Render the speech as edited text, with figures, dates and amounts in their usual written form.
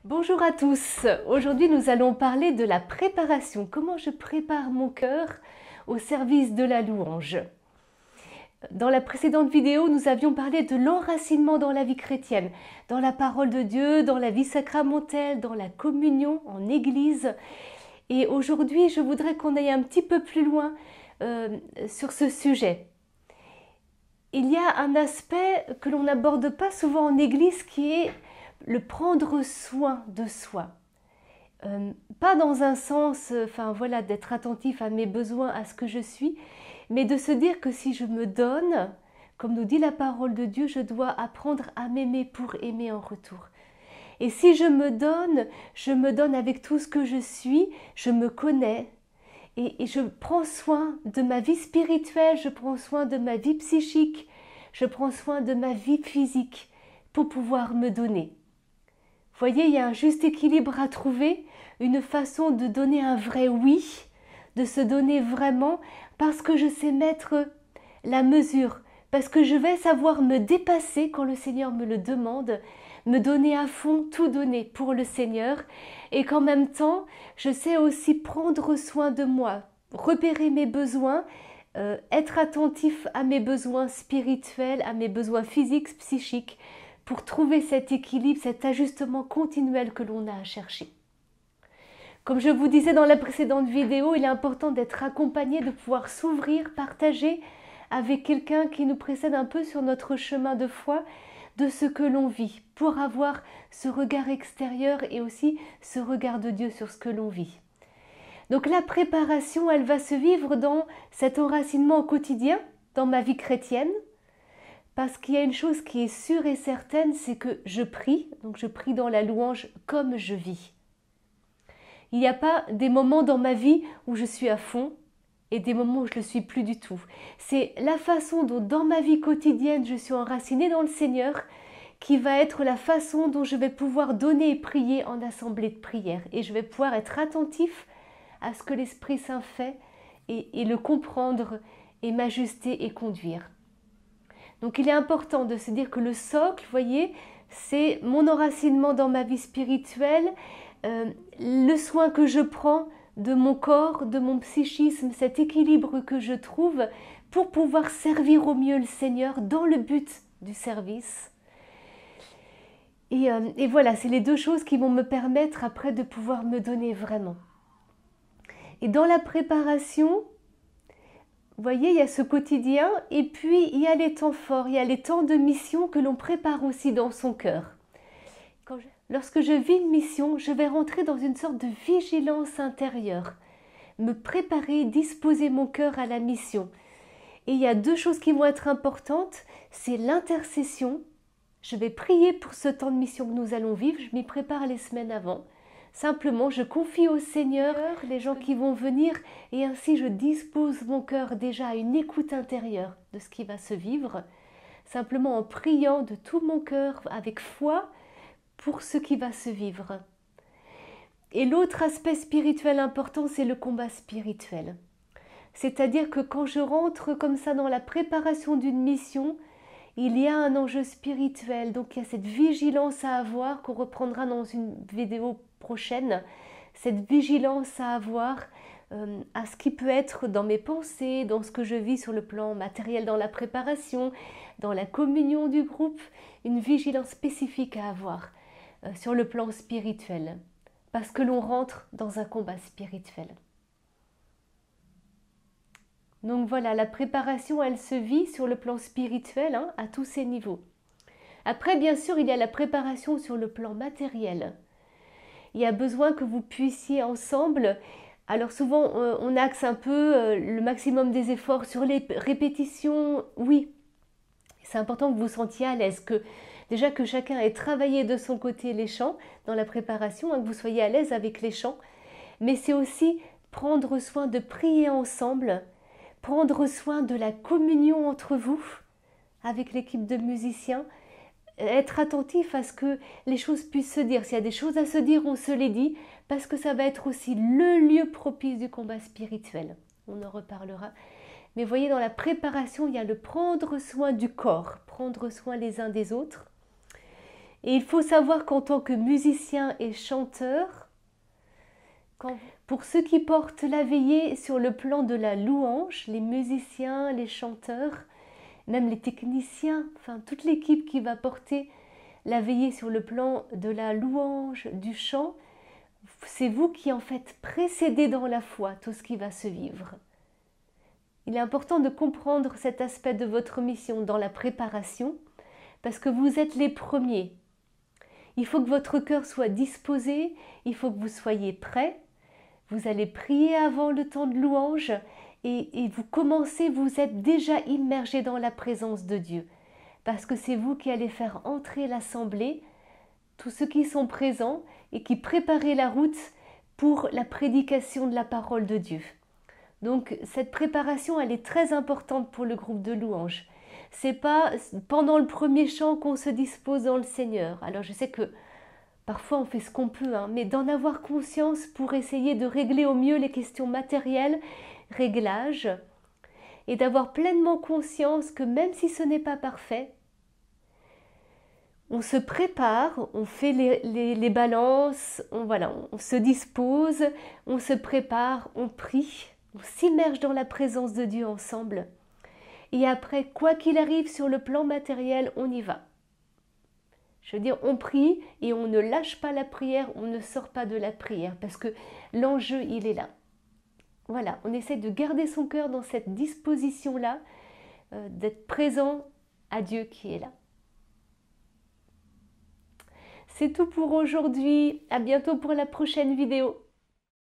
Bonjour à tous. Aujourd'hui, nous allons parler de la préparation. Comment je prépare mon cœur au service de la louange. Dans la précédente vidéo, nous avions parlé de l'enracinement dans la vie chrétienne, dans la parole de Dieu, dans la vie sacramentelle, dans la communion en Église. Et aujourd'hui, je voudrais qu'on aille un petit peu plus loin sur ce sujet. Il y a un aspect que l'on n'aborde pas souvent en Église qui est le prendre soin de soi. Pas dans un sens, d'être attentif à mes besoins, à ce que je suis, mais de se dire que si je me donne, comme nous dit la parole de Dieu, je dois apprendre à m'aimer pour aimer en retour. Et si je me donne avec tout ce que je suis, je me connais et je prends soin de ma vie spirituelle, je prends soin de ma vie psychique, je prends soin de ma vie physique pour pouvoir me donner. Vous voyez, il y a un juste équilibre à trouver, une façon de donner un vrai oui, de se donner vraiment parce que je sais mettre la mesure, parce que je vais savoir me dépasser quand le Seigneur me le demande, me donner à fond, tout donner pour le Seigneur et qu'en même temps, je sais aussi prendre soin de moi, repérer mes besoins, être attentif à mes besoins spirituels, à mes besoins physiques, psychiques, pour trouver cet équilibre, cet ajustement continuel que l'on a à chercher. Comme je vous disais dans la précédente vidéo, il est important d'être accompagné, de pouvoir s'ouvrir, partager avec quelqu'un qui nous précède un peu sur notre chemin de foi, de ce que l'on vit, pour avoir ce regard extérieur et aussi ce regard de Dieu sur ce que l'on vit. Donc la préparation, elle va se vivre dans cet enracinement au quotidien, dans ma vie chrétienne, parce qu'il y a une chose qui est sûre et certaine, c'est que je prie, donc je prie dans la louange comme je vis. Il n'y a pas des moments dans ma vie où je suis à fond et des moments où je ne le suis plus du tout. C'est la façon dont dans ma vie quotidienne je suis enracinée dans le Seigneur qui va être la façon dont je vais pouvoir donner et prier en assemblée de prière. Et je vais pouvoir être attentif à ce que l'Esprit Saint fait et le comprendre et m'ajuster et conduire. Donc il est important de se dire que le socle, vous voyez, c'est mon enracinement dans ma vie spirituelle, le soin que je prends de mon corps, de mon psychisme, cet équilibre que je trouve pour pouvoir servir au mieux le Seigneur dans le but du service. Et voilà, c'est les deux choses qui vont me permettre après de pouvoir me donner vraiment. Et dans la préparation, vous voyez, il y a ce quotidien et puis il y a les temps forts, il y a les temps de mission que l'on prépare aussi dans son cœur. Lorsque je vis une mission, je vais rentrer dans une sorte de vigilance intérieure, me préparer, disposer mon cœur à la mission. Et il y a deux choses qui vont être importantes, c'est l'intercession. Je vais prier pour ce temps de mission que nous allons vivre, je m'y prépare les semaines avant. Simplement, je confie au Seigneur les gens qui vont venir et ainsi je dispose mon cœur déjà à une écoute intérieure de ce qui va se vivre, simplement en priant de tout mon cœur avec foi pour ce qui va se vivre. Et l'autre aspect spirituel important, c'est le combat spirituel. C'est-à-dire que quand je rentre comme ça dans la préparation d'une mission, il y a un enjeu spirituel, donc il y a cette vigilance à avoir qu'on reprendra dans une vidéo prochaine, cette vigilance à avoir à ce qui peut être dans mes pensées, dans ce que je vis sur le plan matériel dans la préparation, dans la communion du groupe, une vigilance spécifique à avoir sur le plan spirituel, parce que l'on rentre dans un combat spirituel. Donc voilà, la préparation, elle se vit sur le plan spirituel, à tous ces niveaux. Après, bien sûr, il y a la préparation sur le plan matériel. Il y a besoin que vous puissiez ensemble, alors souvent on axe un peu le maximum des efforts sur les répétitions, oui. C'est important que vous sentiez à l'aise, que déjà que chacun ait travaillé de son côté les chants dans la préparation, que vous soyez à l'aise avec les chants, mais c'est aussi prendre soin de prier ensemble, prendre soin de la communion entre vous, avec l'équipe de musiciens, être attentif à ce que les choses puissent se dire. S'il y a des choses à se dire, on se les dit, parce que ça va être aussi le lieu propice du combat spirituel. On en reparlera. Mais vous voyez, dans la préparation, il y a le prendre soin du corps, prendre soin les uns des autres. Et il faut savoir qu'en tant que musicien et chanteur, pour ceux qui portent la veillée sur le plan de la louange, les musiciens, les chanteurs, même les techniciens, enfin toute l'équipe qui va porter la veillée sur le plan de la louange, du chant, c'est vous qui en fait précédez dans la foi tout ce qui va se vivre. Il est important de comprendre cet aspect de votre mission dans la préparation, parce que vous êtes les premiers. Il faut que votre cœur soit disposé, il faut que vous soyez prêts. Vous allez prier avant le temps de louange et vous commencez, vous êtes déjà immergé dans la présence de Dieu. Parce que c'est vous qui allez faire entrer l'assemblée, tous ceux qui sont présents et qui préparez la route pour la prédication de la parole de Dieu. Donc cette préparation, elle est très importante pour le groupe de louange. C'est pas pendant le premier chant qu'on se dispose dans le Seigneur. Alors je sais que parfois on fait ce qu'on peut, mais d'en avoir conscience pour essayer de régler au mieux les questions matérielles, réglages, et d'avoir pleinement conscience que même si ce n'est pas parfait, on se prépare, on fait les balances, on se dispose, on se prépare, on prie, on s'immerge dans la présence de Dieu ensemble. Et après, quoi qu'il arrive sur le plan matériel, on y va. Je veux dire, on prie et on ne lâche pas la prière, on ne sort pas de la prière parce que l'enjeu, il est là. Voilà, on essaie de garder son cœur dans cette disposition-là, d'être présent à Dieu qui est là. C'est tout pour aujourd'hui. À bientôt pour la prochaine vidéo.